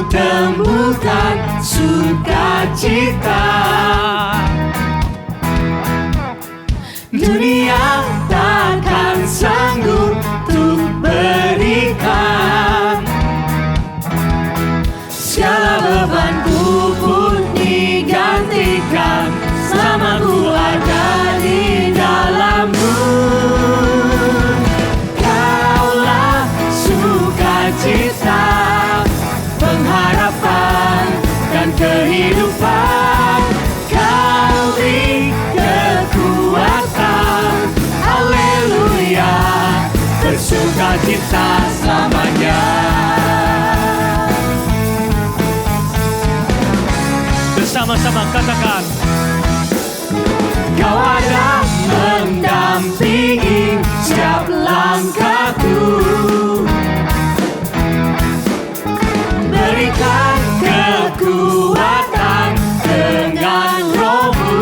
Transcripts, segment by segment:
temukan sukacita. Dunia takkan sanggup untuk berikan. Segala bebanku pun digantikan, selamaku ada di dalammu. Kaulah sukacita, pengharapan dan kehidupan. Kau beri kekuatan, haleluya, bersukacita selamanya. Bersama-sama katakan, Kau ada mendampingi setiap langkahku. Berikan kekuatan dengan Roh-Mu.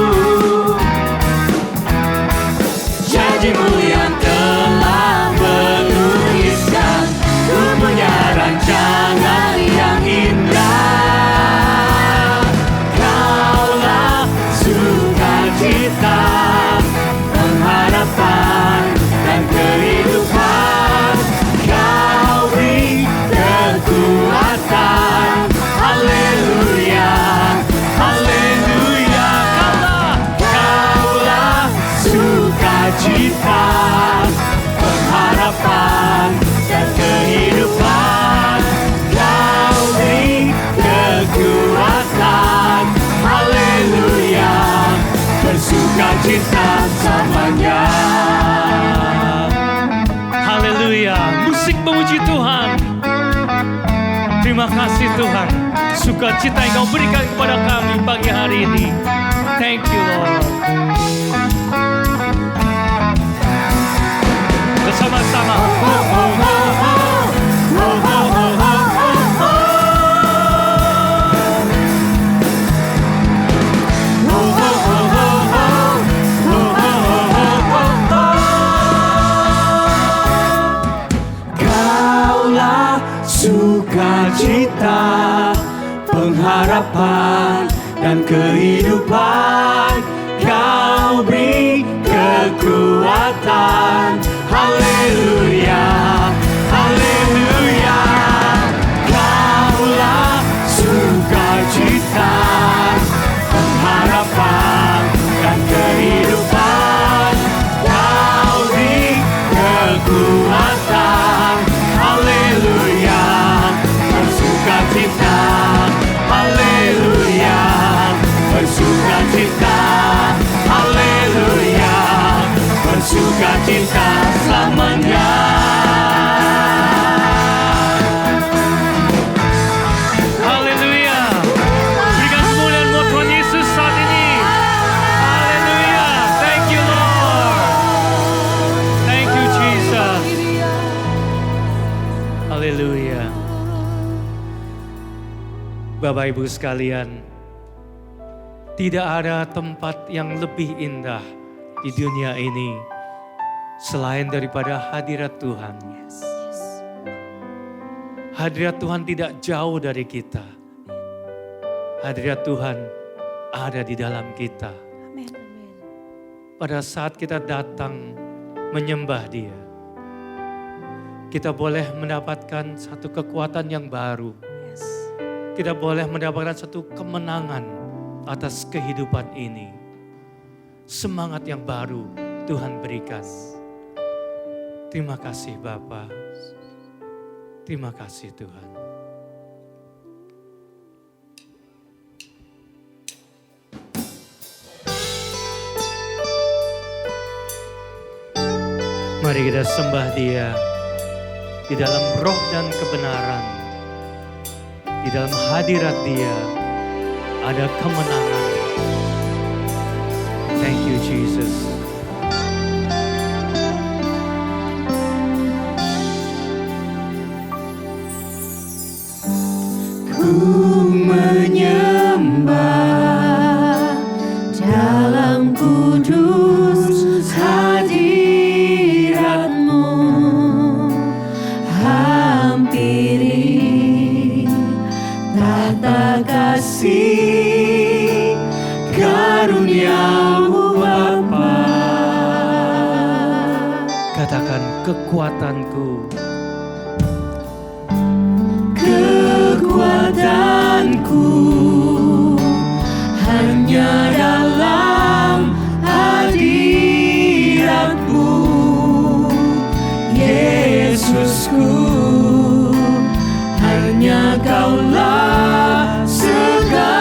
Janji-Mu yang telah menuliskan, Ku punya rancangan yang indah. Kaulah sukacita, pengharapan dan kehidupan. Kau beri kekuatan, haleluya, haleluya. Kaulah sukacita, pengharapan dan kehidupan. Kau beri kekuatan, haleluya, bersukacita selamanya. Haleluya, musik memuji Tuhan. Terima kasih Tuhan, sukacita yang Kau berikan kepada kami pagi hari ini. Thank you Lord. Bersama-sama. Kaulah sukacita, pengharapan dan kehidupan. Kau beri kekuatan, haleluya, haleluya. Kaulah sukacita, pengharapan dan kehidupan. Kau beri kekuatan, haleluya, bersukacita, haleluya, bersukacita, haleluya, bersukacita selamanya. Haleluya, berikan kemuliaan buat Tuhan Yesus saat ini. Haleluya, thank you Lord, thank you Jesus. Haleluya. Bapak Ibu sekalian, tidak ada tempat yang lebih indah di dunia ini selain daripada hadirat Tuhan. Hadirat Tuhan tidak jauh dari kita. Hadirat Tuhan ada di dalam kita. Amin, amin. Pada saat kita datang menyembah Dia, kita boleh mendapatkan satu kekuatan yang baru. Yes. Kita boleh mendapatkan satu kemenangan atas kehidupan ini. Semangat yang baru Tuhan berikan. Terima kasih Bapa. Terima kasih Tuhan. Mari kita sembah Dia di dalam roh dan kebenaran. Di dalam hadirat Dia ada kemenangan. Thank you Jesus. Ku menyembah dalam kudus hadirat-Mu, hampiri tata kasih karunia-Mu Bapa. Katakan kekuatanku. Kekuatanku hanya dalam hadirat-Mu, Yesusku, hanya Kaulah segalanya.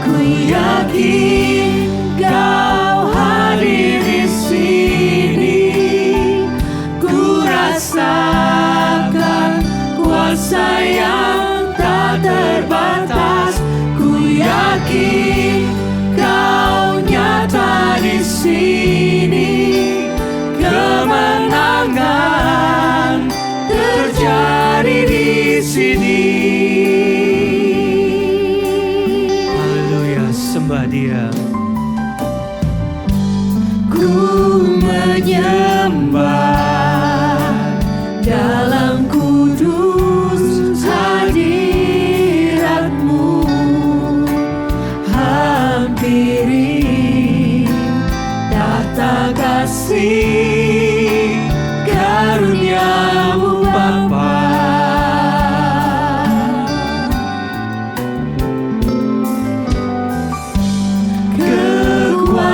Ku yakin Kau hadir di sini, ku rasakan kuasa yang tak terbatas. Ku yakin Kau nyata di sini, kemenangan terjadi di sini. Haleluya, sembah Dia. Ku menyembah dalam kudus hadirat-Mu, hampiri tata kasih karunia-Mu Bapa.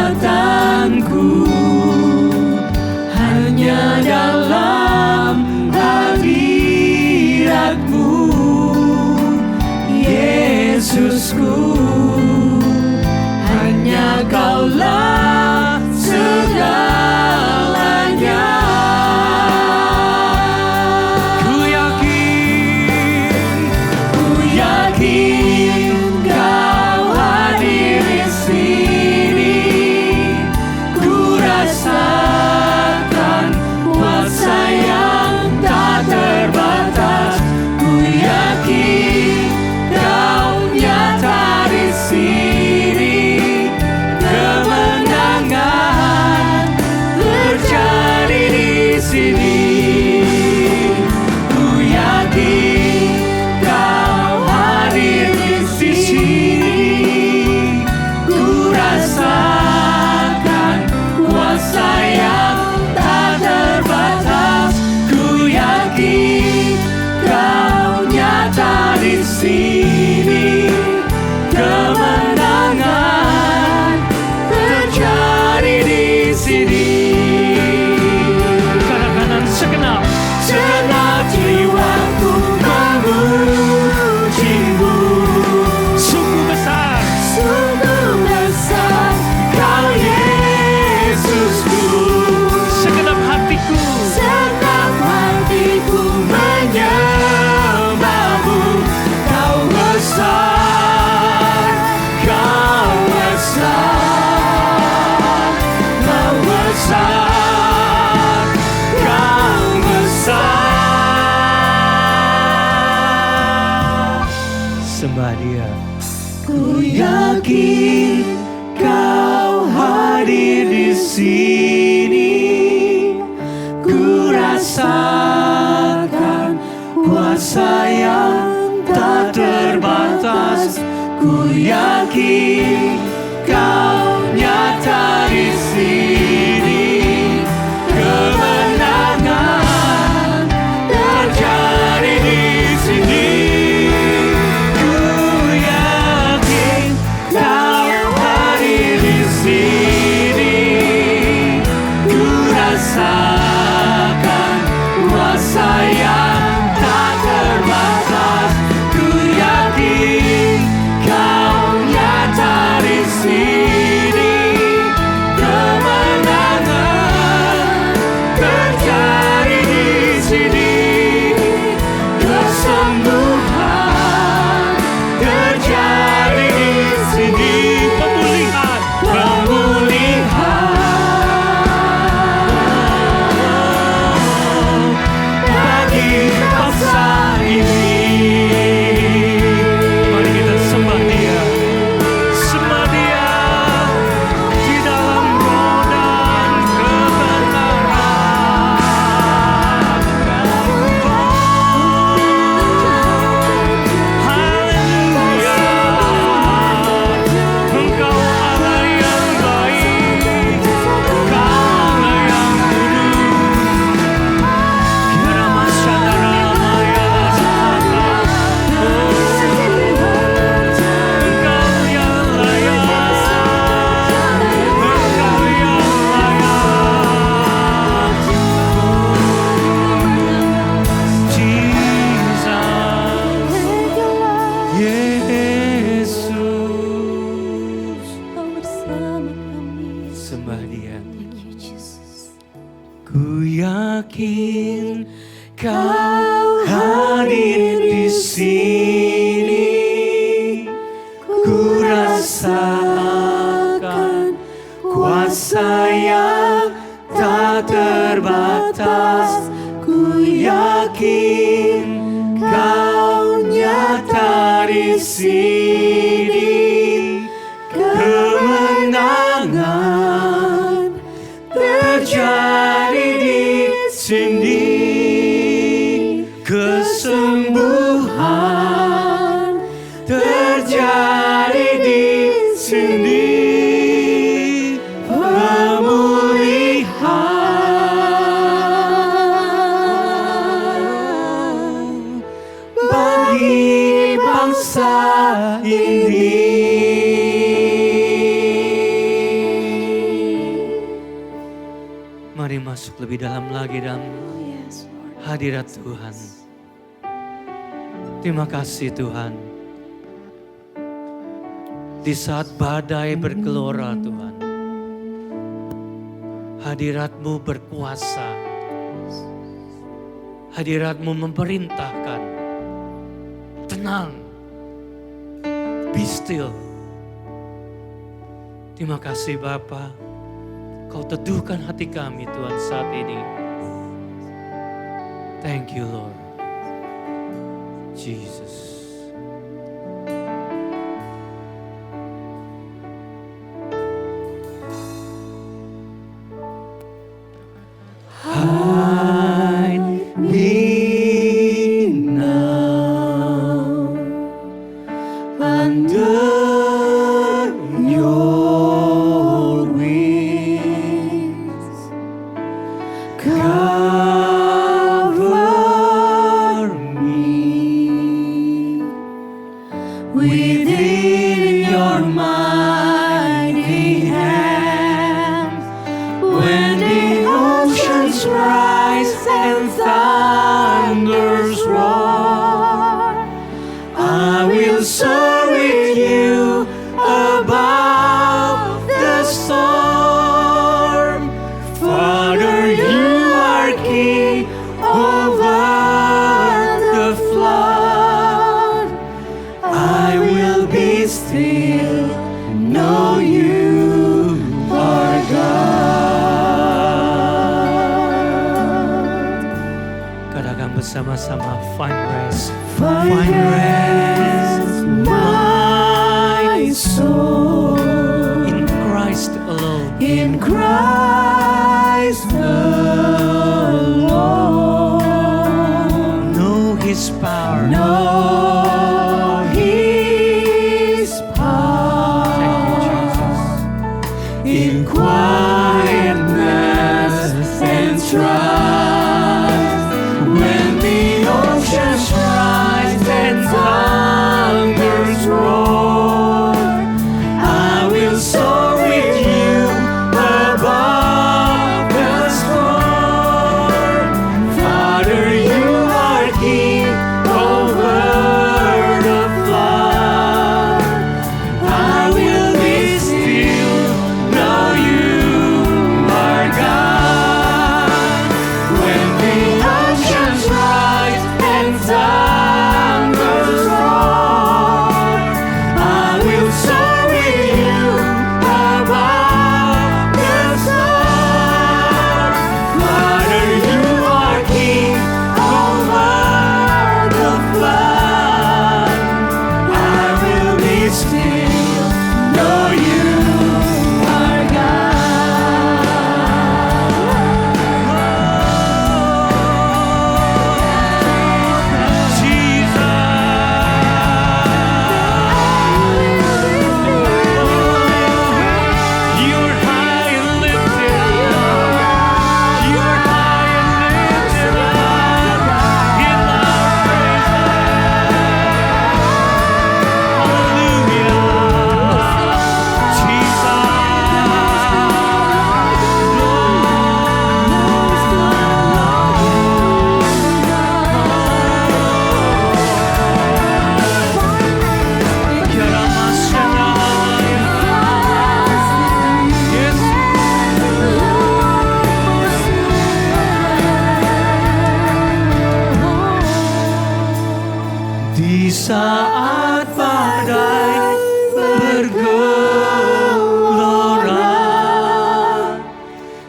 Kekuatanku hanya dalam hadirat-Mu, Yesusku, hanya Kaulah segalanya. Ku yakin Kau hadir di sini, ku rasakan kuasa yang tak terbatas. Ku yakin Kau nyata di sini, kemenangan terjadi di sini. Ku yakin Kau hadir di sini, ku rasakan kuasa yang tak terbatas. Ku yakin Kau nyata di sini, kemenangan terjadi di sini. Kanan segenap. Segenap jiwaku memuji-Mu, Sungguh besar. sungguh besar Kau Yesusku. Segenap hatiku. Segenap hatiku menyembah-Mu. Kau besar, Kau besar, Kau besar, Kau besar. Sembah Dia. Ku yakin Kau hadir di sini, ku rasakan kuasa yang tak terbatas. Ku yakin Kau nyata di sini, kemenangan terjadi di sini. Ku yakin Kau hadir di sini, ku rasakan kuasa yang tak terbatas. Ku yakin Kau nyata di sini, kemenangan terjadi di sini, kesembuhan terjadi di sini, pemulihan bagi bangsa ini. Mari kita sembah Dia di dalam roh dan kebenaran. Haleluya, Engkau Allah yang baik, Engkau Allah yang kudus. Kirama Shandara Maya Sata, Engkau yang layak, Engkau yang layak, Jesus, Yesus. Sembah Dia. Ku yakin Kau hadir di sini, ku rasakan kuasa yang tak terbatas. Ku yakin Kau nyata di sini, kemenangan terjadi di sini, kesembuhan terjadi di sini, pemulihan bagi bangsa ini. Mari masuk lebih dalam lagi dalam hadirat Tuhan. Terima kasih Tuhan. Di saat badai bergelora Tuhan, hadirat-Mu berkuasa. Hadirat-Mu memerintahkan. Tenang. Be still. Terima kasih Bapa. Kau teduhkan hati kami Tuhan saat ini. Thank you Lord. Jesus. Hide me now under your wings. Cover me within your mighty hands. When the oceans rise and thunders roar, I will soar with you above the storm. Father, you are king over the flood. I will be still, know you are God. Katakan bersama-sama, find rest. Find rest, my soul, In Christ alone. in Christ alone. Know His power. Know His power. Thank you, Jesus. In quietness and trust, when the oceans rise and thunders roar, I will soar with you above the storm. Father, you are King over the flood. I will be still, know you are God. When the oceans rise and thunders roar, I will soar with you above the storm. Father, you are King over the flood. I will be still, know you are You're high and lifted up. You're high and lifted up in our praises. Di saat badai bergelora,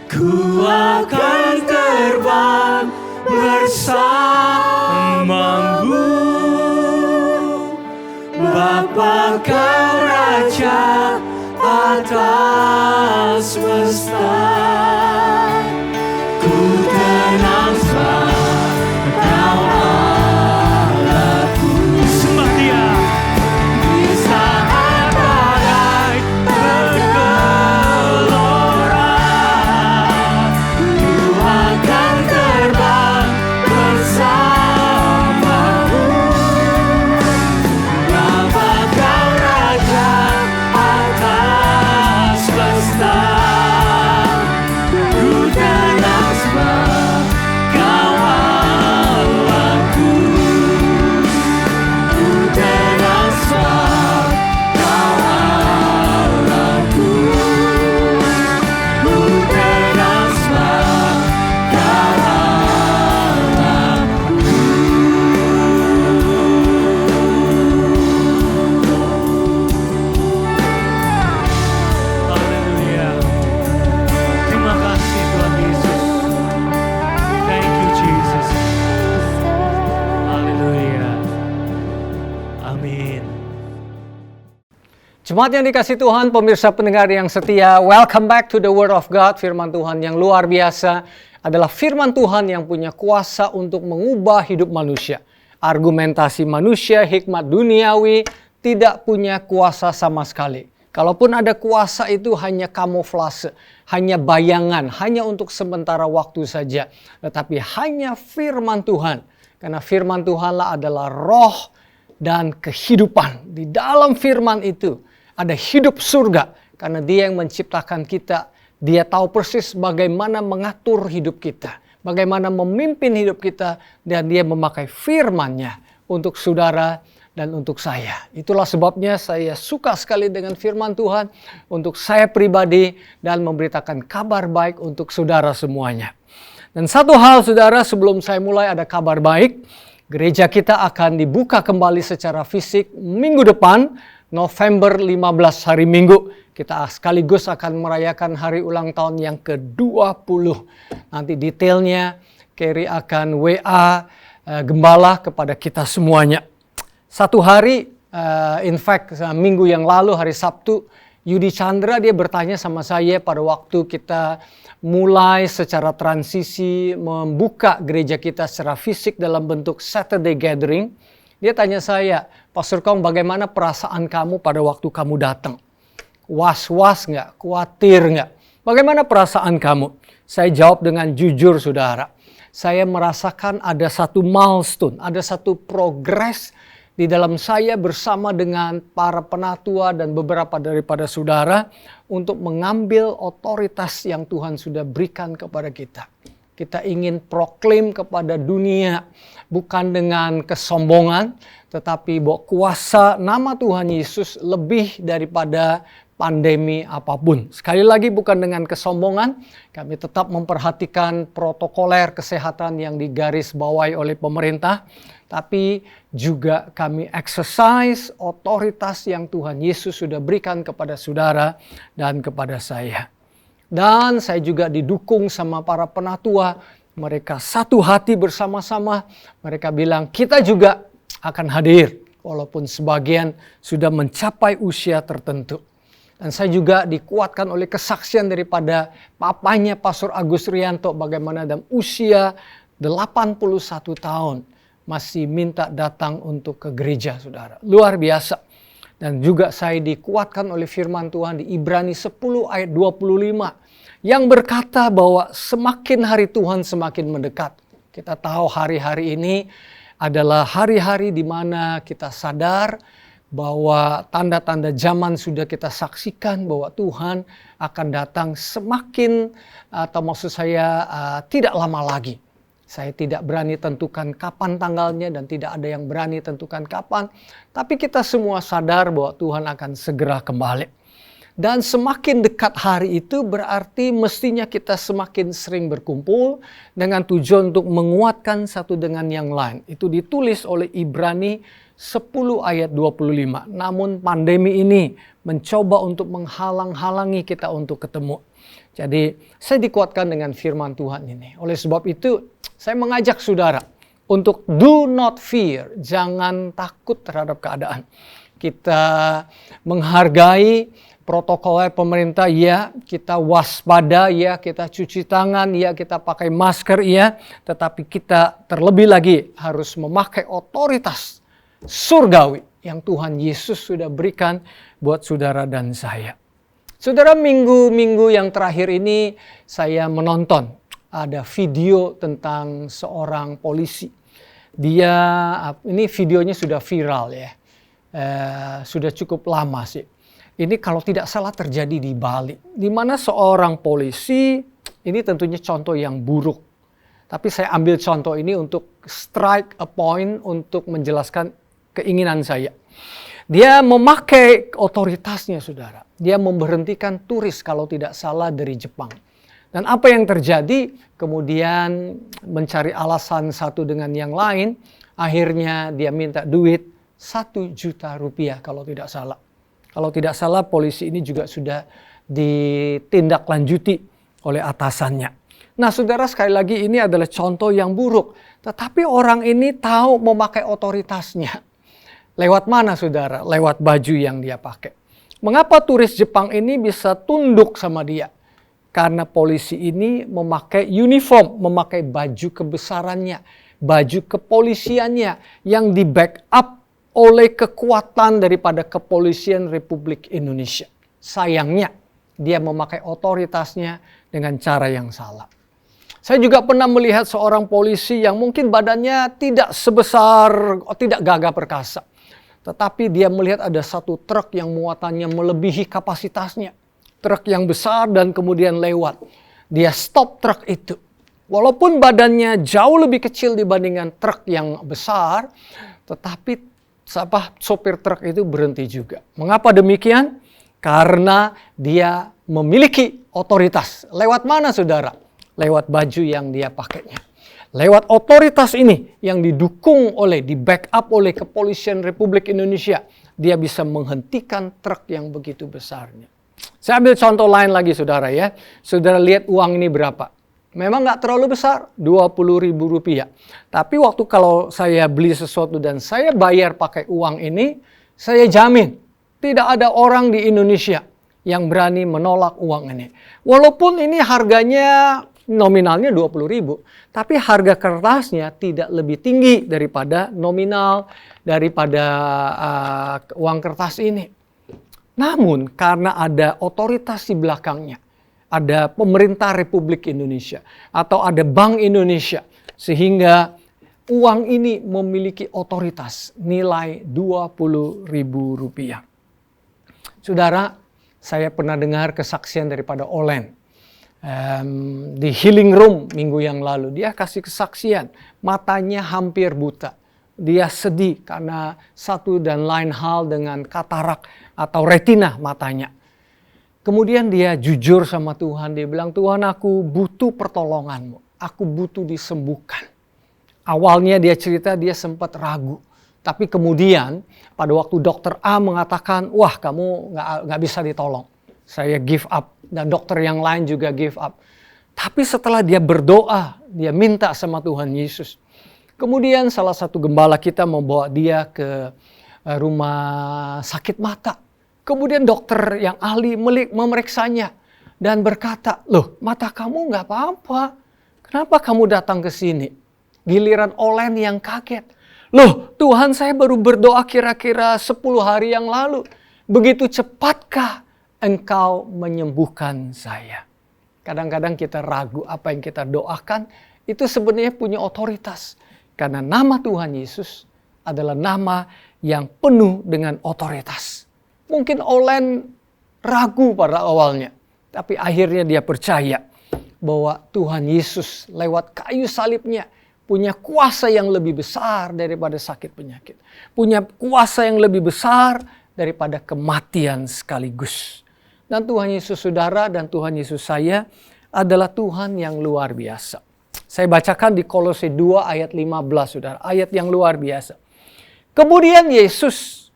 ku akan terbang bersamamu. Bapa kau Raja atas semesta, ku tenang sebab kau Allahku. Sembah Dia. Di saat badai bergelora, ku akan terbang bersamamu. Bapa kau Raja atas semesta, ku tenang sebab kau Allahku. Ku tenang sebab kau Allahku. Ku tenang sebab kau Allahku. Haleluya. Terima kasih Tuhan Yesus. Thank you Jesus. Haleluya. Amin. Jemaat yang dikasih Tuhan, pemirsa pendengar yang setia, welcome back to the Word of God. Firman Tuhan yang luar biasa adalah firman Tuhan yang punya kuasa untuk mengubah hidup manusia. Argumentasi manusia, hikmat duniawi tidak punya kuasa sama sekali. Kalaupun ada kuasa itu hanya kamuflase, hanya bayangan, hanya untuk sementara waktu saja. Tetapi hanya firman Tuhan. Karena firman Tuhanlah adalah roh dan kehidupan. Di dalam firman itu ada hidup surga. Karena Dia yang menciptakan kita. Dia tahu persis bagaimana mengatur hidup kita. Bagaimana memimpin hidup kita. Dan Dia memakai firman-Nya untuk saudara dan untuk saya. Itulah sebabnya saya suka sekali dengan firman Tuhan. Untuk saya pribadi dan memberitakan kabar baik untuk saudara semuanya. Dan satu hal saudara, sebelum saya mulai ada kabar baik. Gereja kita akan dibuka kembali secara fisik minggu depan, November 15 hari Minggu. Kita sekaligus akan merayakan hari ulang tahun yang ke-20. Nanti detailnya Kerry akan WA gembala kepada kita semuanya. Satu hari, in fact minggu yang lalu hari Sabtu, Yudi Chandra dia bertanya sama saya pada waktu kita mulai secara transisi membuka gereja kita secara fisik dalam bentuk Saturday gathering. Dia tanya saya, Pastor Kong, bagaimana perasaan kamu pada waktu kamu datang? Was-was nggak? Khawatir nggak? Bagaimana perasaan kamu? Saya jawab dengan jujur, saudara. Saya merasakan ada satu milestone, ada satu progres di dalam saya bersama dengan para penatua dan beberapa daripada saudara untuk mengambil otoritas yang Tuhan sudah berikan kepada kita. Kita ingin proklaim kepada dunia bukan dengan kesombongan, tetapi bahwa kuasa nama Tuhan Yesus lebih daripada pandemi apapun. Sekali lagi bukan dengan kesombongan, kami tetap memperhatikan protokoler kesehatan yang digarisbawahi oleh pemerintah, tapi juga kami exercise otoritas yang Tuhan Yesus sudah berikan kepada saudara dan kepada saya. Dan saya juga didukung sama para penatua, mereka satu hati bersama-sama, mereka bilang kita juga akan hadir, walaupun sebagian sudah mencapai usia tertentu. Dan saya juga dikuatkan oleh kesaksian daripada papanya Pastor Agus Rianto, bagaimana dalam usia 81 tahun masih minta datang untuk ke gereja, saudara. Luar biasa. Dan juga saya dikuatkan oleh firman Tuhan di Ibrani 10 ayat 25. Yang berkata bahwa semakin hari Tuhan semakin mendekat. Kita tahu hari-hari ini adalah hari-hari di mana kita sadar bahwa tanda-tanda zaman sudah kita saksikan bahwa Tuhan akan datang semakin, atau maksud saya tidak lama lagi. Saya tidak berani tentukan kapan tanggalnya dan tidak ada yang berani tentukan kapan. Tapi kita semua sadar bahwa Tuhan akan segera kembali. Dan semakin dekat hari itu berarti mestinya kita semakin sering berkumpul dengan tujuan untuk menguatkan satu dengan yang lain. Itu ditulis oleh Ibrani 10 ayat 25. Namun pandemi ini mencoba untuk menghalang-halangi kita untuk ketemu. Jadi saya dikuatkan dengan firman Tuhan ini. Oleh sebab itu saya mengajak saudara untuk do not fear. Jangan takut terhadap keadaan. Kita menghargai protokol pemerintah, ya, kita waspada, ya, kita cuci tangan, ya, kita pakai masker, ya, tetapi kita terlebih lagi harus memakai otoritas surgawi yang Tuhan Yesus sudah berikan buat saudara dan saya. Saudara, minggu-minggu yang terakhir ini saya menonton ada video tentang seorang polisi. Ini videonya sudah viral, ya, sudah cukup lama sih. Ini kalau tidak salah terjadi di Bali, di mana seorang polisi, ini tentunya contoh yang buruk. Tapi saya ambil contoh ini untuk strike a point, untuk menjelaskan keinginan saya. Dia memakai otoritasnya, saudara. Dia memberhentikan turis kalau tidak salah dari Jepang. Dan apa yang terjadi? Kemudian mencari alasan satu dengan yang lain. Akhirnya dia minta duit 1 juta rupiah kalau tidak salah. Kalau tidak salah polisi ini juga sudah ditindaklanjuti oleh atasannya. Nah, saudara, sekali lagi ini adalah contoh yang buruk. Tetapi orang ini tahu memakai otoritasnya. Lewat mana, saudara? Lewat baju yang dia pakai. Mengapa turis Jepang ini bisa tunduk sama dia? Karena polisi ini memakai uniform, memakai baju kebesarannya, baju kepolisiannya yang di backup oleh kekuatan daripada kepolisian Republik Indonesia. Sayangnya, dia memakai otoritasnya dengan cara yang salah. Saya juga pernah melihat seorang polisi yang mungkin badannya tidak gagah perkasa. Tetapi dia melihat ada satu truk yang muatannya melebihi kapasitasnya. Truk yang besar dan kemudian lewat. Dia stop truk itu. Walaupun badannya jauh lebih kecil dibandingkan truk yang besar, tetapi sopir truk itu berhenti juga. Mengapa demikian? Karena dia memiliki otoritas. Lewat mana, saudara? Lewat baju yang dia pakainya. Lewat otoritas ini yang didukung di backup oleh kepolisian Republik Indonesia, dia bisa menghentikan truk yang begitu besarnya. Saya ambil contoh lain lagi, saudara, ya. Saudara lihat uang ini berapa? Memang nggak terlalu besar, Rp20.000. Tapi waktu kalau saya beli sesuatu dan saya bayar pakai uang ini, saya jamin tidak ada orang di Indonesia yang berani menolak uang ini. Walaupun ini harganya nominalnya 20.000, tapi harga kertasnya tidak lebih tinggi daripada nominal, daripada uang kertas ini. Namun karena ada otoritas di belakangnya, ada pemerintah Republik Indonesia atau ada Bank Indonesia, sehingga uang ini memiliki otoritas nilai Rp20.000. Saudara, saya pernah dengar kesaksian daripada Olen di Healing Room minggu yang lalu. Dia kasih kesaksian, matanya hampir buta. Dia sedih karena satu dan lain hal dengan katarak atau retina matanya. Kemudian dia jujur sama Tuhan, dia bilang, Tuhan, aku butuh pertolonganmu, aku butuh disembuhkan. Awalnya dia cerita dia sempat ragu. Tapi kemudian pada waktu dokter A mengatakan, wah kamu nggak bisa ditolong. Saya give up. Dan dokter yang lain juga give up. Tapi setelah dia berdoa, dia minta sama Tuhan Yesus. Kemudian salah satu gembala kita membawa dia ke rumah sakit mata. Kemudian dokter yang ahli memeriksanya. Dan berkata, loh mata kamu nggak apa-apa. Kenapa kamu datang ke sini? Giliran Olen yang kaget. Loh Tuhan, saya baru berdoa kira-kira 10 hari yang lalu. Begitu cepatkah Engkau menyembuhkan saya? Kadang-kadang kita ragu apa yang kita doakan itu sebenarnya punya otoritas. Karena nama Tuhan Yesus adalah nama yang penuh dengan otoritas. Mungkin Olen ragu pada awalnya. Tapi akhirnya dia percaya bahwa Tuhan Yesus lewat kayu salibnya punya kuasa yang lebih besar daripada sakit penyakit. Punya kuasa yang lebih besar daripada kematian sekaligus. Dan Tuhan Yesus saudara dan Tuhan Yesus saya adalah Tuhan yang luar biasa. Saya bacakan di Kolose 2 ayat 15 saudara. Ayat yang luar biasa. Kemudian Yesus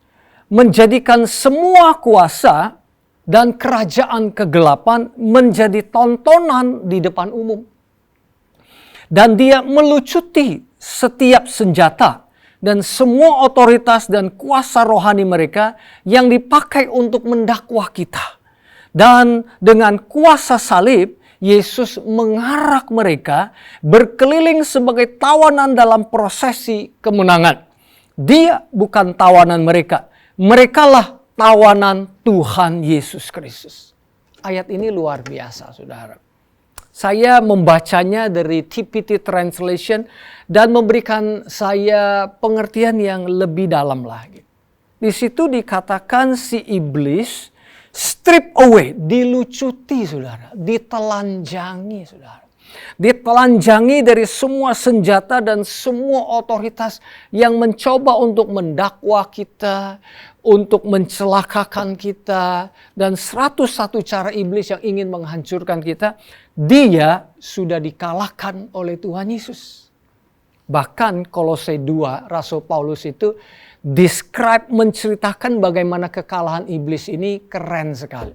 menjadikan semua kuasa dan kerajaan kegelapan menjadi tontonan di depan umum. Dan dia melucuti setiap senjata dan semua otoritas dan kuasa rohani mereka yang dipakai untuk mendakwah kita. Dan dengan kuasa salib, Yesus mengarak mereka berkeliling sebagai tawanan dalam prosesi kemenangan. Dia bukan tawanan mereka. Merekalah tawanan Tuhan Yesus Kristus. Ayat ini luar biasa, saudara. Saya membacanya dari TPT Translation dan memberikan saya pengertian yang lebih dalam lagi. Di situ dikatakan si iblis strip away, dilucuti saudara, ditelanjangi saudara. Ditelanjangi dari semua senjata dan semua otoritas yang mencoba untuk mendakwa kita, untuk mencelakakan kita, dan 101 cara iblis yang ingin menghancurkan kita, dia sudah dikalahkan oleh Tuhan Yesus. Bahkan Kolose 2, Rasul Paulus itu menceritakan bagaimana kekalahan iblis ini keren sekali.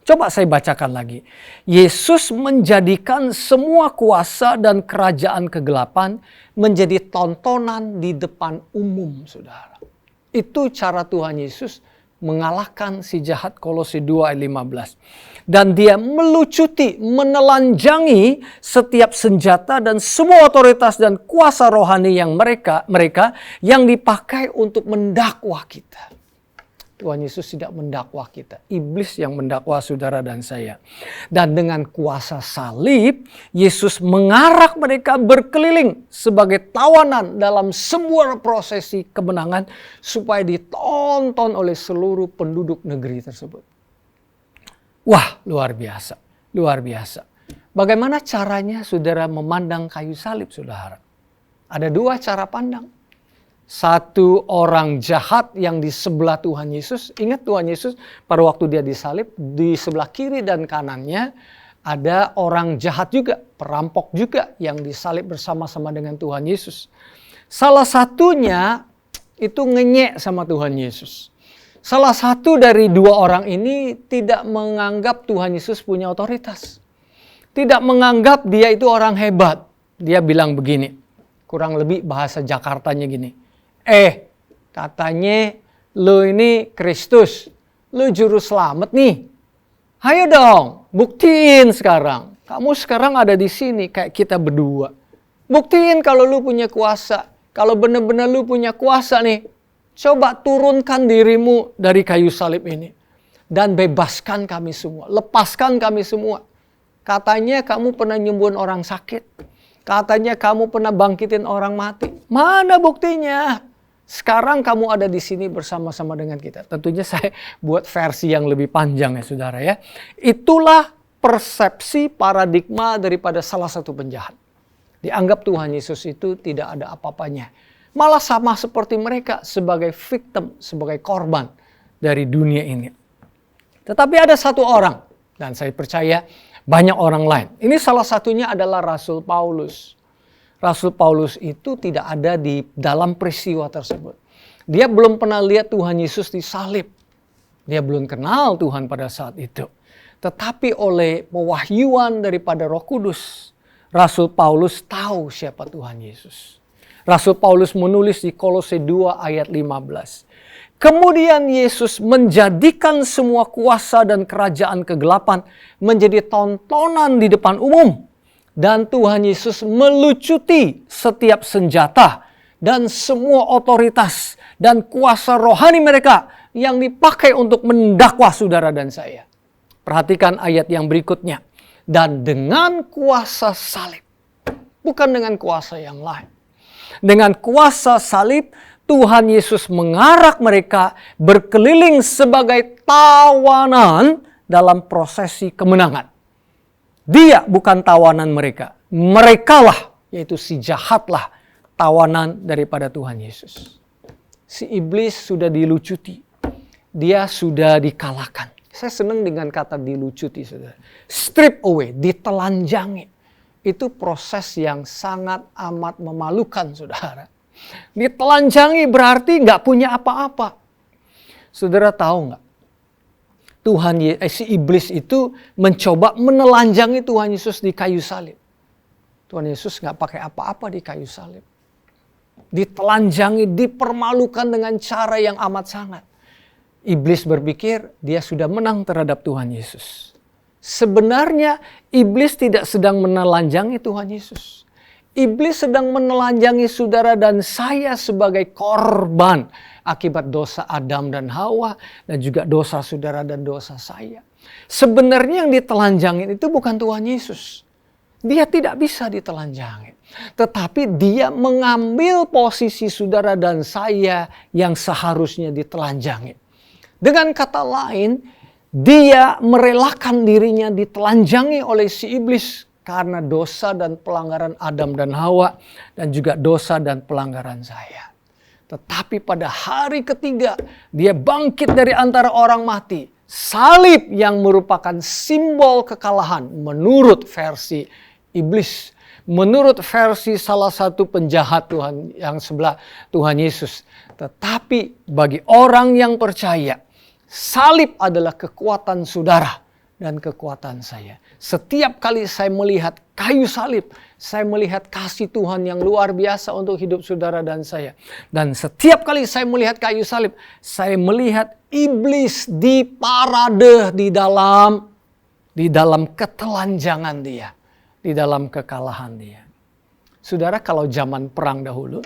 Coba saya bacakan lagi. Yesus menjadikan semua kuasa dan kerajaan kegelapan menjadi tontonan di depan umum, saudara. Itu cara Tuhan Yesus mengalahkan si jahat, Kolose 2 ayat 15. Dan dia melucuti, menelanjangi setiap senjata dan semua otoritas dan kuasa rohani yang mereka yang dipakai untuk mendakwah kita. Tuhan Yesus tidak mendakwah kita. Iblis yang mendakwah saudara dan saya. Dan dengan kuasa salib, Yesus mengarak mereka berkeliling sebagai tawanan dalam semua prosesi kemenangan supaya ditonton oleh seluruh penduduk negeri tersebut. Wah, luar biasa. Luar biasa. Bagaimana caranya saudara memandang kayu salib, saudara? Ada dua cara pandang. Satu orang jahat yang di sebelah Tuhan Yesus. Ingat Tuhan Yesus pada waktu dia disalib, di sebelah kiri dan kanannya ada orang jahat juga, perampok juga yang disalib bersama-sama dengan Tuhan Yesus. Salah satunya itu ngenyek sama Tuhan Yesus. Salah satu dari dua orang ini tidak menganggap Tuhan Yesus punya otoritas. Tidak menganggap dia itu orang hebat. Dia bilang begini, kurang lebih bahasa Jakartanya gini. Katanya lu ini Kristus, lu juru selamat nih. Ayo dong, buktiin sekarang. Kamu sekarang ada di sini kayak kita berdua. Buktiin kalau lu punya kuasa. Kalau benar-benar lu punya kuasa nih, coba turunkan dirimu dari kayu salib ini. Dan bebaskan kami semua. Lepaskan kami semua. Katanya kamu pernah nyembuhin orang sakit. Katanya kamu pernah bangkitin orang mati. Mana buktinya? Sekarang kamu ada di sini bersama-sama dengan kita. Tentunya saya buat versi yang lebih panjang ya saudara ya. Itulah persepsi paradigma daripada salah satu penjahat. Dianggap Tuhan Yesus itu tidak ada apa-apanya. Malah sama seperti mereka sebagai victim, sebagai korban dari dunia ini. Tetapi ada satu orang, dan saya percaya banyak orang lain. Ini salah satunya adalah Rasul Paulus. Rasul Paulus itu tidak ada di dalam peristiwa tersebut. Dia belum pernah lihat Tuhan Yesus disalib. Dia belum kenal Tuhan pada saat itu. Tetapi oleh pewahyuan daripada Roh Kudus, Rasul Paulus tahu siapa Tuhan Yesus. Rasul Paulus menulis di Kolose 2 ayat 15. Kemudian Yesus menjadikan semua kuasa dan kerajaan kegelapan menjadi tontonan di depan umum. Dan Tuhan Yesus melucuti setiap senjata dan semua otoritas dan kuasa rohani mereka yang dipakai untuk mendakwa saudara dan saya. Perhatikan ayat yang berikutnya. Dan dengan kuasa salib, bukan dengan kuasa yang lain. Dengan kuasa salib, Tuhan Yesus mengarak mereka berkeliling sebagai tawanan dalam prosesi kemenangan. Dia bukan tawanan mereka. Merekalah, yaitu si jahatlah tawanan daripada Tuhan Yesus. Si iblis sudah dilucuti. Dia sudah dikalahkan. Saya senang dengan kata dilucuti, saudara. Strip away, ditelanjangi. Itu proses yang sangat amat memalukan, saudara. Ditelanjangi berarti nggak punya apa-apa. Saudara tahu nggak? Si iblis itu mencoba menelanjangi Tuhan Yesus di kayu salib. Tuhan Yesus nggak pakai apa-apa di kayu salib. Ditelanjangi, dipermalukan dengan cara yang amat sangat. Iblis berpikir dia sudah menang terhadap Tuhan Yesus. Sebenarnya iblis tidak sedang menelanjangi Tuhan Yesus. Iblis sedang menelanjangi saudara dan saya sebagai korban akibat dosa Adam dan Hawa dan juga dosa saudara dan dosa saya. Sebenarnya yang ditelanjangin itu bukan Tuhan Yesus. Dia tidak bisa ditelanjangi. Tetapi dia mengambil posisi saudara dan saya yang seharusnya ditelanjangi. Dengan kata lain, dia merelakan dirinya ditelanjangi oleh si iblis karena dosa dan pelanggaran Adam dan Hawa dan juga dosa dan pelanggaran saya. Tetapi pada hari ketiga dia bangkit dari antara orang mati. Salib yang merupakan simbol kekalahan menurut versi iblis. Menurut versi salah satu penjahat Tuhan yang sebelah Tuhan Yesus. Tetapi bagi orang yang percaya, salib adalah kekuatan saudara dan kekuatan saya. Setiap kali saya melihat kayu salib, saya melihat kasih Tuhan yang luar biasa untuk hidup saudara dan saya. Dan setiap kali saya melihat kayu salib, saya melihat iblis diparade di dalam ketelanjangan dia, di dalam kekalahan dia. Saudara, kalau zaman perang dahulu,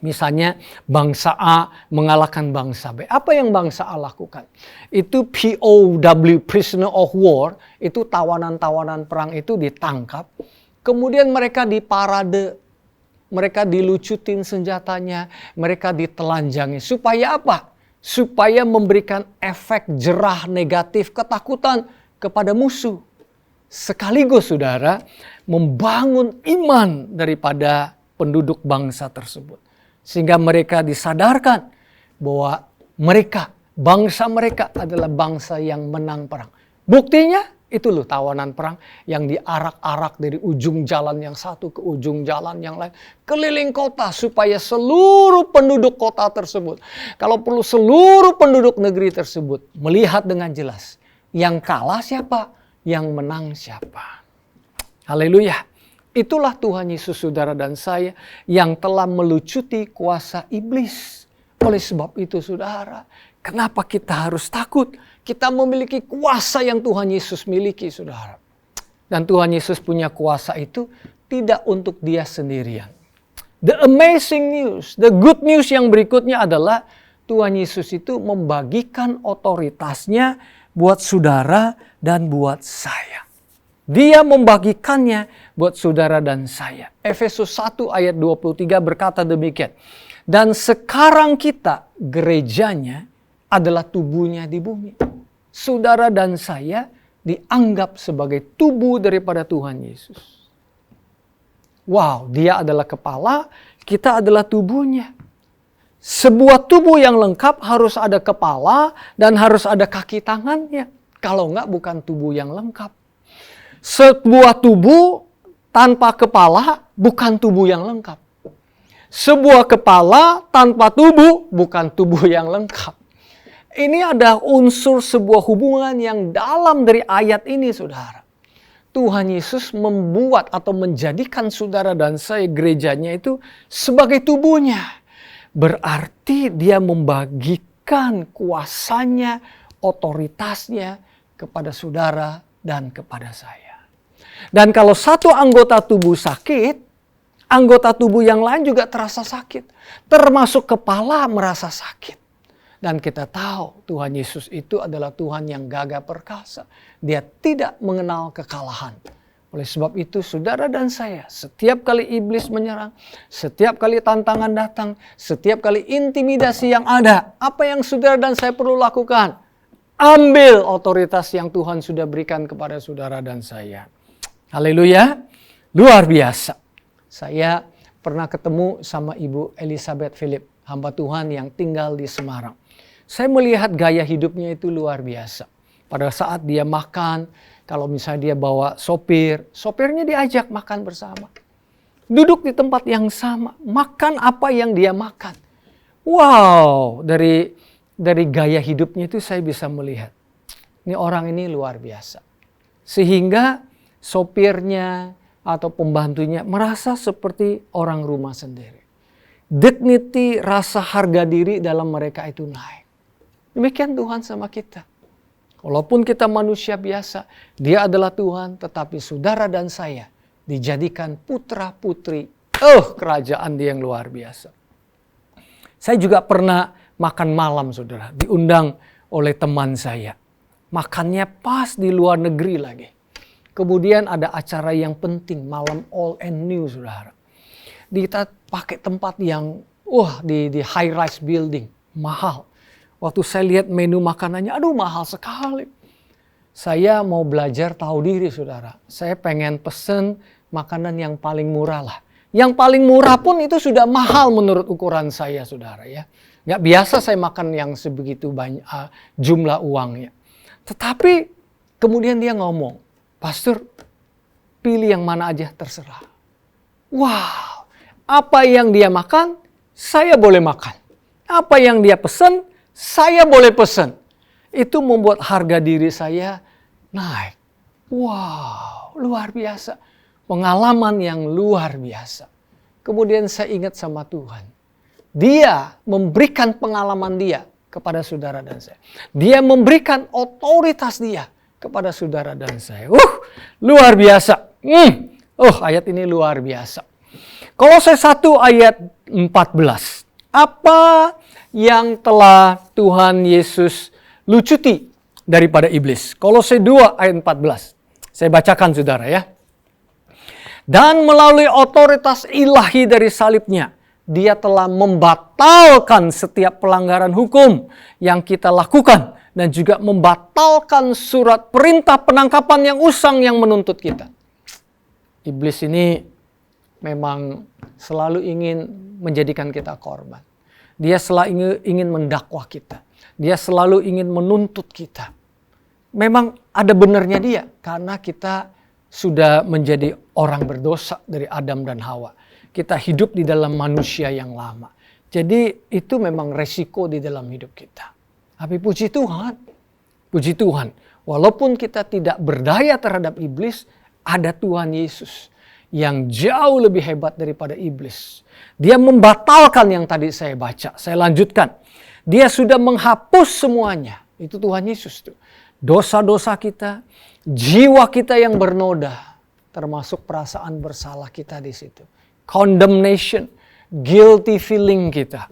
misalnya bangsa A mengalahkan bangsa B. Apa yang bangsa A lakukan? Itu POW, prisoner of war. Itu tawanan-tawanan perang itu ditangkap. Kemudian mereka diparade. Mereka dilucutin senjatanya. Mereka ditelanjangi. Supaya apa? Supaya memberikan efek jerah negatif, ketakutan kepada musuh. Sekaligus saudara, membangun iman daripada penduduk bangsa tersebut. Sehingga mereka disadarkan bahwa bangsa mereka adalah bangsa yang menang perang. Buktinya itu loh tawanan perang yang diarak-arak dari ujung jalan yang satu ke ujung jalan yang lain. Keliling kota supaya seluruh penduduk kota tersebut, kalau perlu seluruh penduduk negeri tersebut melihat dengan jelas. Yang kalah siapa? Yang menang siapa? Haleluya. Itulah Tuhan Yesus saudara dan saya yang telah melucuti kuasa iblis. Oleh sebab itu saudara, kenapa kita harus takut? Kita memiliki kuasa yang Tuhan Yesus miliki, saudara. Dan Tuhan Yesus punya kuasa itu tidak untuk dia sendirian. The amazing news, the good news yang berikutnya adalah Tuhan Yesus itu membagikan otoritasnya buat saudara dan buat saya. Dia membagikannya buat saudara dan saya. Efesus 1 ayat 23 berkata demikian. Dan sekarang kita, gerejanya, adalah tubuhnya di bumi. Saudara dan saya dianggap sebagai tubuh daripada Tuhan Yesus. Wow, dia adalah kepala, kita adalah tubuhnya. Sebuah tubuh yang lengkap harus ada kepala dan harus ada kaki tangannya. Kalau enggak, bukan tubuh yang lengkap. Sebuah tubuh tanpa kepala bukan tubuh yang lengkap. Sebuah kepala tanpa tubuh bukan tubuh yang lengkap. Ini ada unsur sebuah hubungan yang dalam dari ayat ini, saudara. Tuhan Yesus membuat atau menjadikan saudara dan saya, gerejanya itu sebagai tubuhnya. Berarti dia membagikan kuasanya, otoritasnya kepada saudara dan kepada saya. Dan kalau satu anggota tubuh sakit, anggota tubuh yang lain juga terasa sakit. Termasuk kepala merasa sakit. Dan kita tahu Tuhan Yesus itu adalah Tuhan yang gagah perkasa. Dia tidak mengenal kekalahan. Oleh sebab itu saudara dan saya, setiap kali iblis menyerang, setiap kali tantangan datang, setiap kali intimidasi yang ada, apa yang saudara dan saya perlu lakukan? Ambil otoritas yang Tuhan sudah berikan kepada saudara dan saya. Haleluya, luar biasa. Saya pernah ketemu sama Ibu Elizabeth Philip, hamba Tuhan yang tinggal di Semarang. Saya melihat gaya hidupnya itu luar biasa. Pada saat dia makan, kalau misalnya dia bawa sopirnya diajak makan bersama. Duduk di tempat yang sama, makan apa yang dia makan. Wow, dari gaya hidupnya itu saya bisa melihat. Ini orang ini luar biasa. Sehingga sopirnya atau pembantunya merasa seperti orang rumah sendiri. Dignity, rasa harga diri dalam mereka itu naik. Demikian Tuhan sama kita. Walaupun kita manusia biasa, dia adalah Tuhan, tetapi saudara dan saya dijadikan putra-putri kerajaan dia yang luar biasa. Saya juga pernah makan malam, saudara, diundang oleh teman saya. Makannya pas di luar negeri lagi. Kemudian ada acara yang penting, malam all and new, saudara. Kita pakai tempat yang di high rise building, mahal. Waktu saya lihat menu makanannya, aduh mahal sekali. Saya mau belajar tahu diri, saudara. Saya pengen pesen makanan yang paling murah lah. Yang paling murah pun itu sudah mahal menurut ukuran saya, saudara ya. Nggak biasa saya makan yang sebegitu banyak jumlah uangnya. Tetapi kemudian dia ngomong, Pastor, pilih yang mana aja terserah. Wow, apa yang dia makan, saya boleh makan. Apa yang dia pesen, saya boleh pesen. Itu membuat harga diri saya naik. Wow, luar biasa. Pengalaman yang luar biasa. Kemudian saya ingat sama Tuhan. Dia memberikan pengalaman dia kepada saudara dan saya. Dia memberikan otoritas dia kepada saudara dan saya. Luar biasa. Ayat ini luar biasa. Kolose 1 ayat 14. Apa yang telah Tuhan Yesus lucuti daripada iblis? Kolose 2 ayat 14. Saya bacakan, saudara ya. Dan melalui otoritas ilahi dari salibnya, dia telah membatalkan setiap pelanggaran hukum yang kita lakukan dan juga membatalkan surat perintah penangkapan yang usang yang menuntut kita. Iblis ini memang selalu ingin menjadikan kita korban. Dia selalu ingin mendakwah kita. Dia selalu ingin menuntut kita. Memang ada benarnya dia karena kita sudah menjadi orang berdosa dari Adam dan Hawa. Kita hidup di dalam manusia yang lama. Jadi itu memang resiko di dalam hidup kita. Tapi puji Tuhan. Puji Tuhan. Walaupun kita tidak berdaya terhadap iblis, ada Tuhan Yesus yang jauh lebih hebat daripada iblis. Dia membatalkan yang tadi saya baca. Saya lanjutkan. Dia sudah menghapus semuanya. Itu Tuhan Yesus tuh. Dosa-dosa kita, jiwa kita yang bernoda, termasuk perasaan bersalah kita di situ. Condemnation, guilty feeling kita.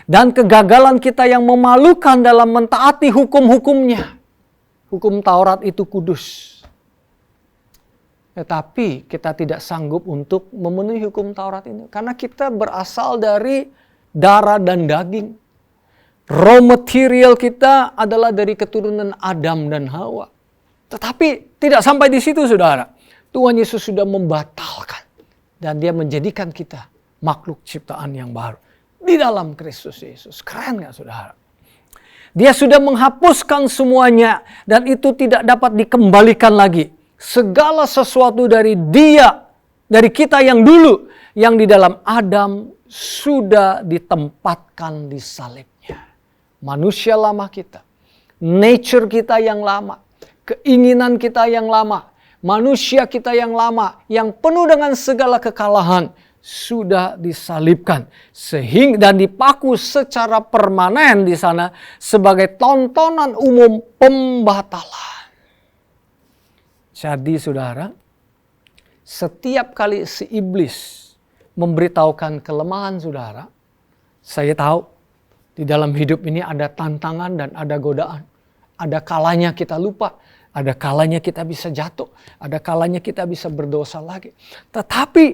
Dan kegagalan kita yang memalukan dalam mentaati hukum-hukumnya. Hukum Taurat itu kudus. Tetapi kita tidak sanggup untuk memenuhi hukum Taurat ini. Karena kita berasal dari darah dan daging. Raw material kita adalah dari keturunan Adam dan Hawa. Tetapi tidak sampai di situ, saudara. Tuhan Yesus sudah membatalkan. Dan dia menjadikan kita makhluk ciptaan yang baru. Di dalam Kristus Yesus. Keren gak, saudara? Dia sudah menghapuskan semuanya. Dan itu tidak dapat dikembalikan lagi. Segala sesuatu dari dia, dari kita yang dulu, yang di dalam Adam sudah ditempatkan di salibnya. Manusia lama kita, nature kita yang lama, keinginan kita yang lama, manusia kita yang lama, yang penuh dengan segala kekalahan, sudah disalibkan. Dan dipaku secara permanen di sana sebagai tontonan umum pembatalan. Jadi saudara, setiap kali si iblis memberitahukan kelemahan saudara, saya tahu di dalam hidup ini ada tantangan dan ada godaan. Ada kalanya kita lupa, ada kalanya kita bisa jatuh, ada kalanya kita bisa berdosa lagi. Tetapi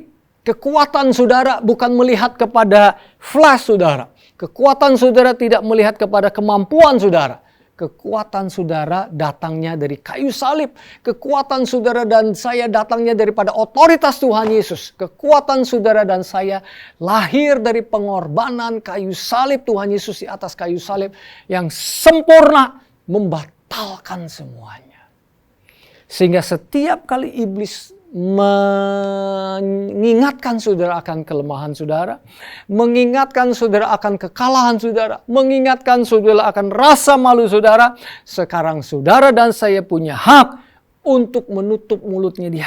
kekuatan saudara bukan melihat kepada flesh saudara. Kekuatan saudara tidak melihat kepada kemampuan saudara. Kekuatan saudara datangnya dari kayu salib. Kekuatan saudara dan saya datangnya daripada otoritas Tuhan Yesus. Kekuatan saudara dan saya lahir dari pengorbanan kayu salib Tuhan Yesus di atas kayu salib yang sempurna membatalkan semuanya. Sehingga setiap kali iblis mengingatkan saudara akan kelemahan saudara, mengingatkan saudara akan kekalahan saudara, mengingatkan saudara akan rasa malu saudara, sekarang saudara dan saya punya hak untuk menutup mulutnya dia,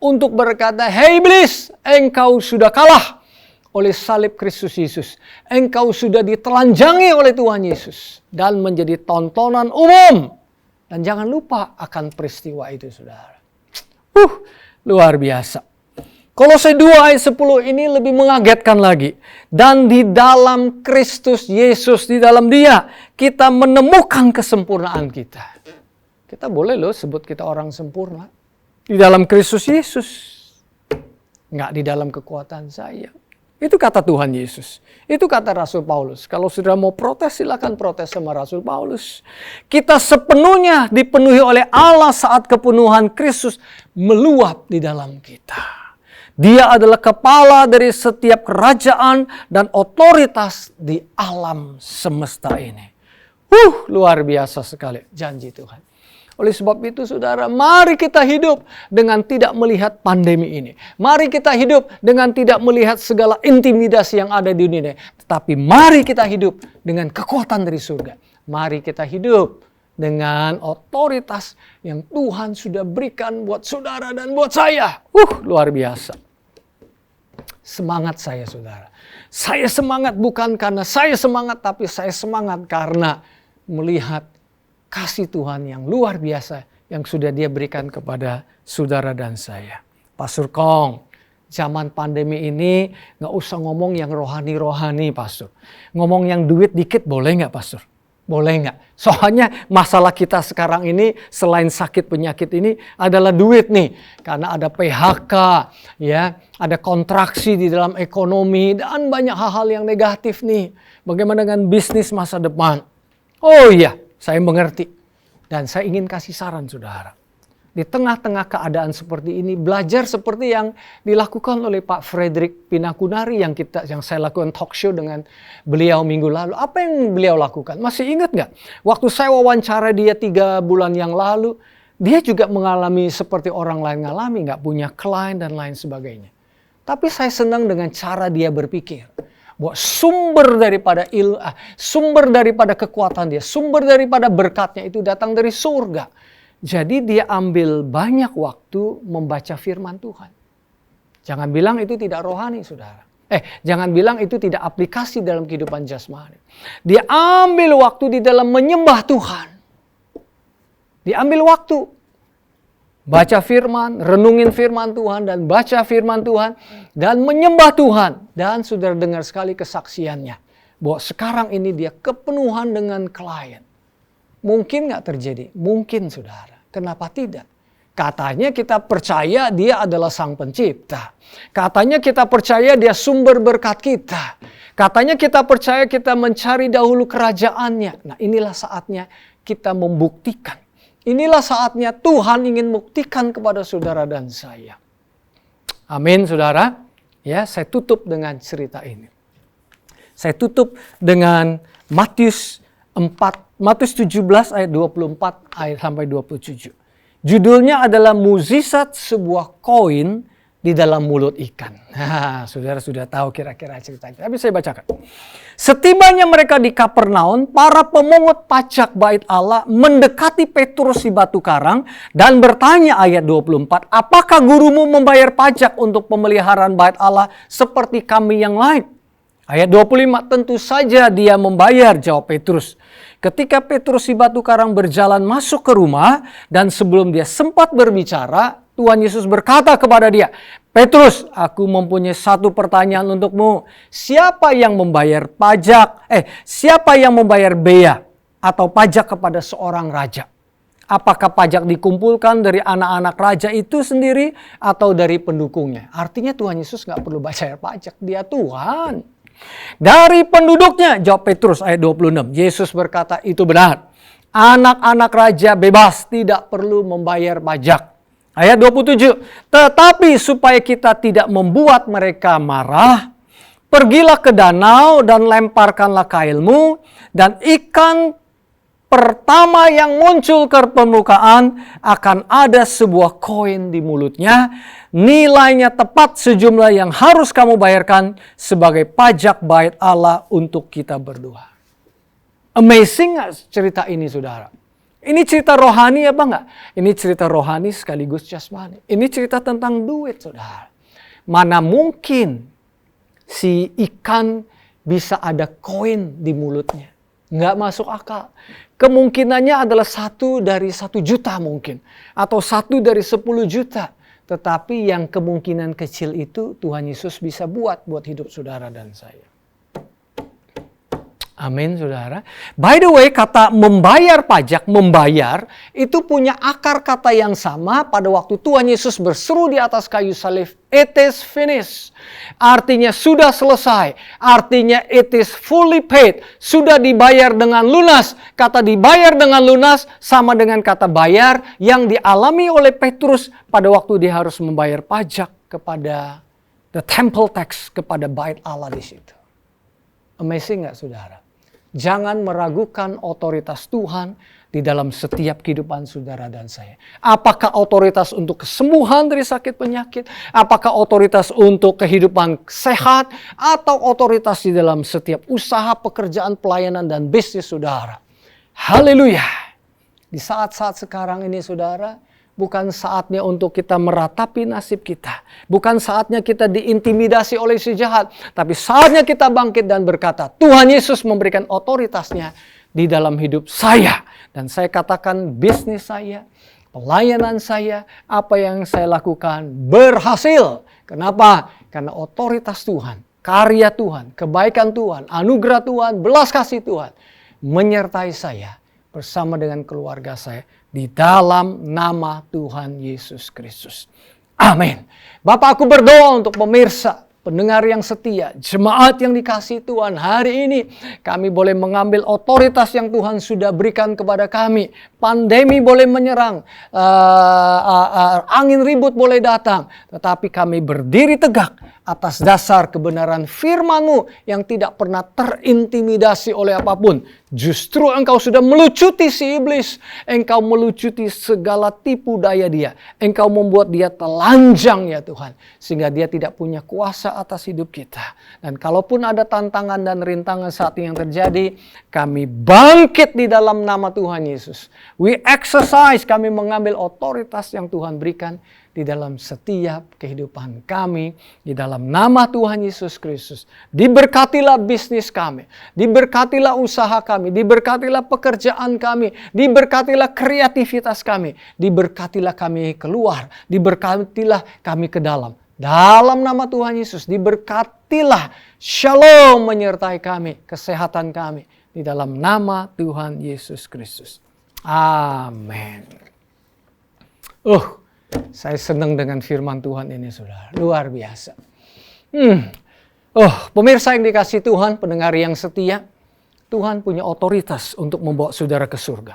untuk berkata, "Hei iblis, engkau sudah kalah oleh salib Kristus Yesus. Engkau sudah ditelanjangi oleh Tuhan Yesus dan menjadi tontonan umum." Dan jangan lupa akan peristiwa itu saudara. Luar biasa. Kolose 2 ayat 10 ini lebih mengagetkan lagi. Dan di dalam Kristus Yesus, di dalam Dia, kita menemukan kesempurnaan kita. Kita boleh loh sebut kita orang sempurna. Di dalam Kristus Yesus. Nggak di dalam kekuatan saya. Itu kata Tuhan Yesus. Itu kata Rasul Paulus. Kalau sudah mau protes, silakan protes sama Rasul Paulus. Kita sepenuhnya dipenuhi oleh Allah saat kepenuhan Kristus meluap di dalam kita. Dia adalah kepala dari setiap kerajaan dan otoritas di alam semesta ini. Luar biasa sekali janji Tuhan. Oleh sebab itu saudara, mari kita hidup dengan tidak melihat pandemi ini. Mari kita hidup dengan tidak melihat segala intimidasi yang ada di dunia ini. Tetapi mari kita hidup dengan kekuatan dari surga. Mari kita hidup dengan otoritas yang Tuhan sudah berikan buat saudara dan buat saya. Luar biasa. Semangat saya saudara. Saya semangat bukan karena saya semangat, tapi saya semangat karena melihat kasih Tuhan yang luar biasa yang sudah Dia berikan kepada saudara dan saya. Pastor Kong, zaman pandemi ini gak usah ngomong yang rohani-rohani, Pastor. Ngomong yang duit dikit boleh gak, Pastor? Boleh gak? Soalnya masalah kita sekarang ini selain sakit penyakit ini adalah duit nih. Karena ada PHK, ya, ada kontraksi di dalam ekonomi dan banyak hal-hal yang negatif nih. Bagaimana dengan bisnis masa depan? Oh iya. Saya mengerti dan saya ingin kasih saran saudara. Di tengah-tengah keadaan seperti ini, belajar seperti yang dilakukan oleh Pak Frederick Pinakunari yang saya lakukan talk show dengan beliau minggu lalu. Apa yang beliau lakukan? Masih ingat nggak? Waktu saya wawancara dia 3 bulan yang lalu, dia juga mengalami seperti orang lain ngalami, nggak punya klien dan lain sebagainya. Tapi saya senang dengan cara dia berpikir. Bahwa sumber daripada kekuatan dia, sumber daripada berkatnya itu datang dari surga. Jadi dia ambil banyak waktu membaca firman Tuhan. Jangan bilang itu tidak rohani, saudara. Jangan bilang itu tidak aplikasi dalam kehidupan jasmani. Dia ambil waktu di dalam menyembah Tuhan. Diambil waktu. Baca firman, renungin firman Tuhan, dan baca firman Tuhan, dan menyembah Tuhan. Dan saudara dengar sekali kesaksiannya, bahwa sekarang ini dia kepenuhan dengan klien. Mungkin nggak terjadi? Mungkin, saudara. Kenapa tidak? Katanya kita percaya dia adalah Sang Pencipta. Katanya kita percaya dia sumber berkat kita. Katanya kita percaya kita mencari dahulu kerajaannya. Nah, inilah saatnya kita membuktikan. Inilah saatnya Tuhan ingin buktikan kepada saudara dan saya. Amin, saudara. Ya, saya tutup dengan cerita ini. Saya tutup dengan Matius 17 ayat 24 ayat sampai 27. Judulnya adalah mukjizat sebuah koin di dalam mulut ikan. Saudara sudah tahu kira-kira ceritanya. Tapi saya bacakan. Setibanya mereka di Kapernaum, para pemungut pajak bait Allah mendekati Petrus di batu karang dan bertanya ayat 24, apakah gurumu membayar pajak untuk pemeliharaan bait Allah seperti kami yang lain? Ayat 25, tentu saja dia membayar, jawab Petrus. Ketika Petrus di batu karang berjalan masuk ke rumah dan sebelum dia sempat berbicara, Tuhan Yesus berkata kepada dia, Petrus, aku mempunyai satu pertanyaan untukmu. Siapa yang membayar siapa yang membayar bea atau pajak kepada seorang raja? Apakah pajak dikumpulkan dari anak-anak raja itu sendiri atau dari pendukungnya? Artinya Tuhan Yesus nggak perlu bayar pajak, dia Tuhan. Dari penduduknya, jawab Petrus ayat 26. Yesus berkata, itu benar. Anak-anak raja bebas, tidak perlu membayar pajak. Ayat 27, tetapi supaya kita tidak membuat mereka marah, pergilah ke danau dan lemparkanlah kailmu, dan ikan pertama yang muncul ke permukaan akan ada sebuah koin di mulutnya, nilainya tepat sejumlah yang harus kamu bayarkan sebagai pajak bait Allah untuk kita berdua. Amazing gak cerita ini, saudara? Ini cerita rohani apa enggak? Ini cerita rohani sekaligus jasmani. Ini cerita tentang duit, saudara. Mana mungkin si ikan bisa ada koin di mulutnya? Nggak masuk akal. Kemungkinannya adalah 1 dari 1 juta mungkin. Atau 1 dari 10 juta. Tetapi yang kemungkinan kecil itu Tuhan Yesus bisa buat hidup saudara dan saya. Amin, saudara. By the way, kata membayar pajak, membayar, itu punya akar kata yang sama pada waktu Tuhan Yesus berseru di atas kayu salib, it is finished. Artinya sudah selesai. Artinya it is fully paid. Sudah dibayar dengan lunas. Kata dibayar dengan lunas sama dengan kata bayar yang dialami oleh Petrus pada waktu dia harus membayar pajak kepada the temple tax, kepada bait Allah di situ. Amazing nggak, saudara? Jangan meragukan otoritas Tuhan di dalam setiap kehidupan saudara dan saya. Apakah otoritas untuk kesembuhan dari sakit penyakit? Apakah otoritas untuk kehidupan sehat? Atau otoritas di dalam setiap usaha, pekerjaan, pelayanan, dan bisnis saudara? Haleluya! Di saat-saat sekarang ini, saudara, bukan saatnya untuk kita meratapi nasib kita. Bukan saatnya kita diintimidasi oleh si jahat. Tapi saatnya kita bangkit dan berkata, Tuhan Yesus memberikan otoritasnya di dalam hidup saya. Dan saya katakan bisnis saya, pelayanan saya, apa yang saya lakukan berhasil. Kenapa? Karena otoritas Tuhan, karya Tuhan, kebaikan Tuhan, anugerah Tuhan, belas kasih Tuhan menyertai saya bersama dengan keluarga saya di dalam nama Tuhan Yesus Kristus. Amin. Bapak, aku berdoa untuk pemirsa, pendengar yang setia, jemaat yang dikasihi Tuhan. Hari ini kami boleh mengambil otoritas yang Tuhan sudah berikan kepada kami. Pandemi boleh menyerang, angin ribut boleh datang. Tetapi kami berdiri tegak atas dasar kebenaran firman-Mu yang tidak pernah terintimidasi oleh apapun. Justru engkau sudah melucuti si iblis. Engkau melucuti segala tipu daya dia. Engkau membuat dia telanjang ya Tuhan. Sehingga dia tidak punya kuasa kuasa atas hidup kita. Dan kalaupun ada tantangan dan rintangan saat ini yang terjadi, kami bangkit di dalam nama Tuhan Yesus. We exercise, kami mengambil otoritas yang Tuhan berikan di dalam setiap kehidupan kami, di dalam nama Tuhan Yesus Kristus. Diberkatilah bisnis kami, diberkatilah usaha kami, diberkatilah pekerjaan kami, diberkatilah kreativitas kami, diberkatilah kami keluar, diberkatilah kami ke dalam. Dalam nama Tuhan Yesus, diberkatilah shalom menyertai kami, kesehatan kami, di dalam nama Tuhan Yesus Kristus. Amin. Saya senang dengan firman Tuhan ini, saudara. Luar biasa. Pemirsa yang dikasih Tuhan, pendengar yang setia, Tuhan punya otoritas untuk membawa saudara ke surga.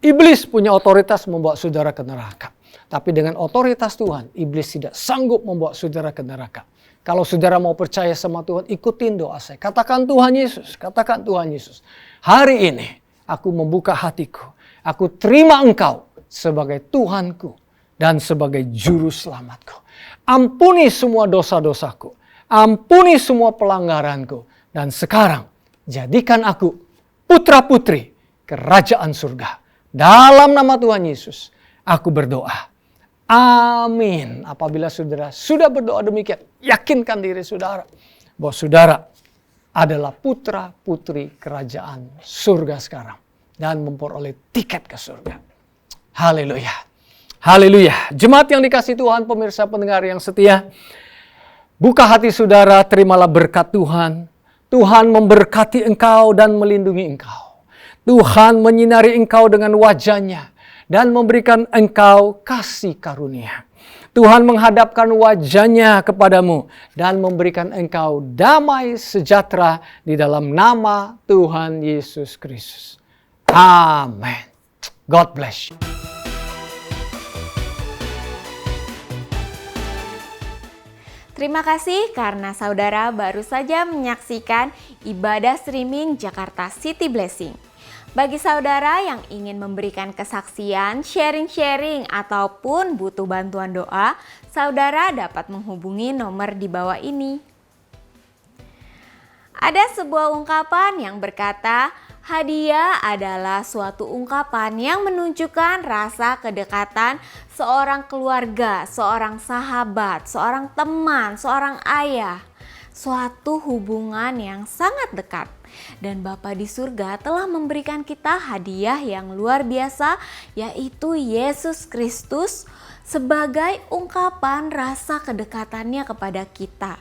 Iblis punya otoritas membawa saudara ke neraka. Tapi dengan otoritas Tuhan, iblis tidak sanggup membawa saudara ke neraka. Kalau saudara mau percaya sama Tuhan, ikutin doa saya. Katakan Tuhan Yesus, katakan Tuhan Yesus. Hari ini, aku membuka hatiku. Aku terima Engkau sebagai Tuhanku dan sebagai juru selamatku. Ampuni semua dosa-dosaku. Ampuni semua pelanggaranku. Dan sekarang, jadikan aku putra-putri kerajaan surga. Dalam nama Tuhan Yesus, aku berdoa. Amin. Apabila saudara sudah berdoa demikian, yakinkan diri saudara bahwa saudara adalah putra-putri kerajaan surga sekarang. Dan memperoleh tiket ke surga. Haleluya. Haleluya. Jemaat yang dikasih Tuhan, pemirsa pendengar yang setia, buka hati saudara, terimalah berkat Tuhan. Tuhan memberkati engkau dan melindungi engkau. Tuhan menyinari engkau dengan wajah-Nya dan memberikan engkau kasih karunia. Tuhan menghadapkan wajah-Nya kepadamu dan memberikan engkau damai sejahtera di dalam nama Tuhan Yesus Kristus. Amin. God bless you. Terima kasih karena saudara baru saja menyaksikan ibadah streaming Jakarta City Blessing. Bagi saudara yang ingin memberikan kesaksian, sharing-sharing, ataupun butuh bantuan doa, saudara dapat menghubungi nomor di bawah ini. Ada sebuah ungkapan yang berkata, hadiah adalah suatu ungkapan yang menunjukkan rasa kedekatan seorang keluarga, seorang sahabat, seorang teman, seorang ayah. Suatu hubungan yang sangat dekat. Dan Bapa di surga telah memberikan kita hadiah yang luar biasa, yaitu Yesus Kristus sebagai ungkapan rasa kedekatannya kepada kita.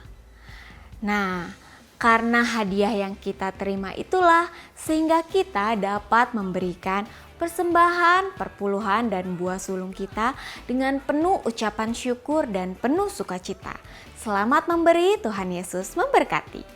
Nah, karena hadiah yang kita terima itulah sehingga kita dapat memberikan persembahan, perpuluhan, dan buah sulung kita dengan penuh ucapan syukur dan penuh sukacita. Selamat memberi, Tuhan Yesus memberkati.